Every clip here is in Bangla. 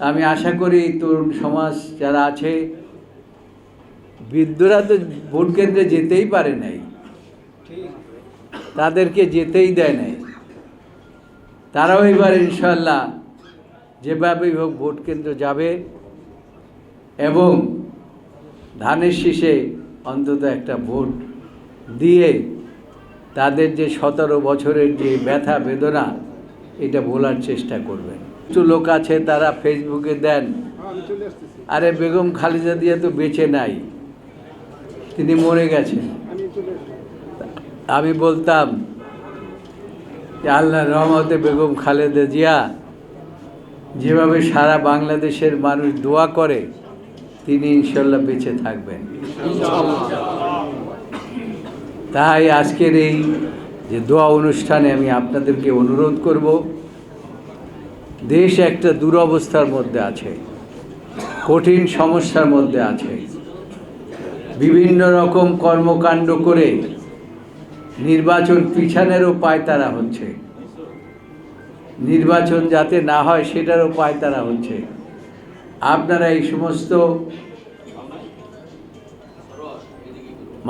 আমি আশা করি তরুণ সমাজ যারা আছে, বৃদ্ধরা তো ভোট কেন্দ্রে যেতেই পারে নাই, তাদেরকে যেতেই দেয় নাই। তারাও এবার ইনশাল্লাহ যেভাবেই হোক ভোট কেন্দ্র যাবে এবং ধানের শীষে অন্তত একটা ভোট দিয়ে তাদের যে 17 বছরের যে ব্যথা বেদনা এটা ভোলার চেষ্টা করবেন। কিছু লোক আছে তারা ফেসবুকে দেন, আরে বেগম খালেদা জিয়া তো বেঁচে নাই, তিনি মরে গেছেন। আমি বলতাম যে আল্লাহর রহমতে বেগম খালেদা জিয়া যেভাবে সারা বাংলাদেশের মানুষ দোয়া করে তিনি ইনশাল্লাহ বেঁচে থাকবেন। তাই আজকের এই যে দোয়া অনুষ্ঠানে আমি আপনাদেরকে অনুরোধ করব, দেশ একটা দুরবস্থার মধ্যে আছে, কঠিন সমস্যার মধ্যে আছে, বিভিন্ন রকম কর্মকাণ্ড করে নির্বাচন পিছানেরও পায়তারা হচ্ছে, নির্বাচন যাতে না হয় সেটারও পায়তারা হচ্ছে। আপনারা এই সমস্ত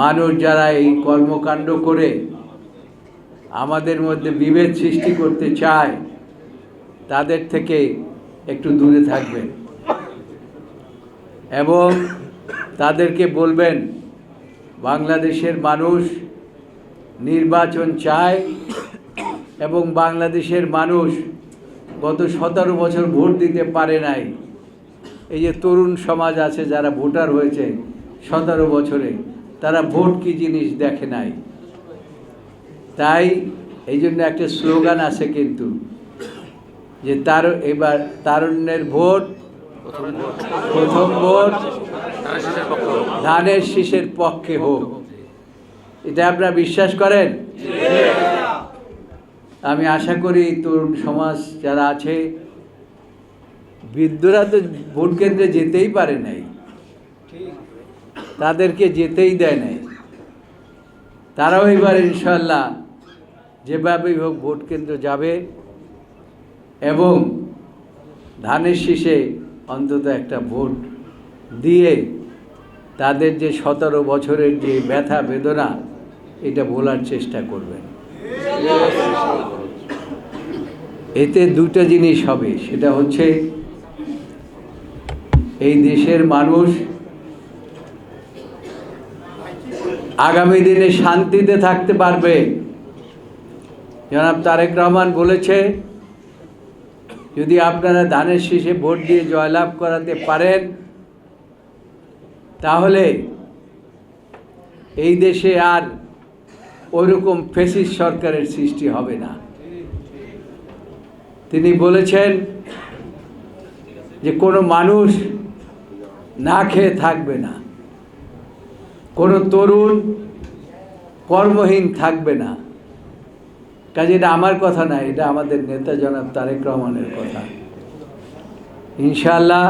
মানুষ যারা এই কর্মকাণ্ড করে আমাদের মধ্যে বিভেদ সৃষ্টি করতে চায় তাদের থেকে একটু দূরে থাকবেন এবং তাদেরকে বলবেন বাংলাদেশের মানুষ নির্বাচন চায় এবং বাংলাদেশের মানুষ গত 17 বছর ভোট দিতে পারে নাই। এই যে তরুণ সমাজ আছে যারা ভোটার হয়েছে 17 বছরে, তারা ভোট কি জিনিস দেখে নাই। তাই এই জন্য একটা স্লোগান আছে কিন্তু যে এবার তারুণ্যের ভোট, প্রথম ভোট ধানের শীষের পক্ষে হোক। এটা আপনারা বিশ্বাস করেন? আমি আশা করি তরুণ সমাজ যারা আছে, বৃদ্ধরা তো ভোট কেন্দ্রে যেতেই পারে নাই, তাদেরকে যেতেই দেয় নাই। তারাও এবার ইনশাল্লাহ যেভাবেই হোক ভোট কেন্দ্র যাবে এবং ধানের শীষে অন্তত একটা ভোট দিয়ে তাদের যে 17 বছরের যে ব্যথা বেদনা এটা ভোলার চেষ্টা করবেন। এতে দুটো জিনিস হবে, সেটা হচ্ছে এই দেশের মানুষ আগামী দিনে শান্তিতে থাকতে পারবে। জনাব তারেক রহমান বলেছে, যদি আপনারা ধানের শীষে ভোট দিয়ে জয়লাভ করাতে পারেন তাহলে এই দেশে আর ওইরকম ফ্যাসিস্ট সরকারের সৃষ্টি হবে না। তিনি বলেছেন যে কোনো মানুষ না খেয়ে থাকবে না, কোনো তরুণ কর্মহীন থাকবে না। কাজে এটা আমার কথা না, এটা আমাদের নেতা জনাব তারেক রহমানের কথা। ইনশাআল্লাহ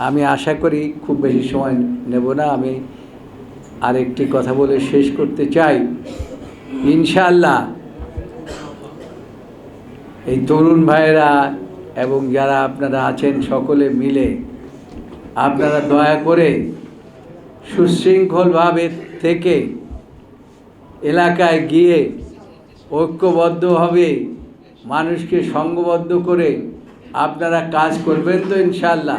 আমি আশা করি খুব বেশি সময় নেব না, আমি আরেকটি কথা বলে শেষ করতে চাই। ইনশাআল্লাহ এই তরুণ ভাইয়েরা এবং যারা আপনারা আছেন সকলে মিলে আপনারা দয়া করে সুশৃঙ্খলভাবে থেকে এলাকায় গিয়ে ঐক্যবদ্ধভাবে মানুষকে সংঘবদ্ধ করে আপনারা কাজ করবেন তো ইনশাআল্লাহ?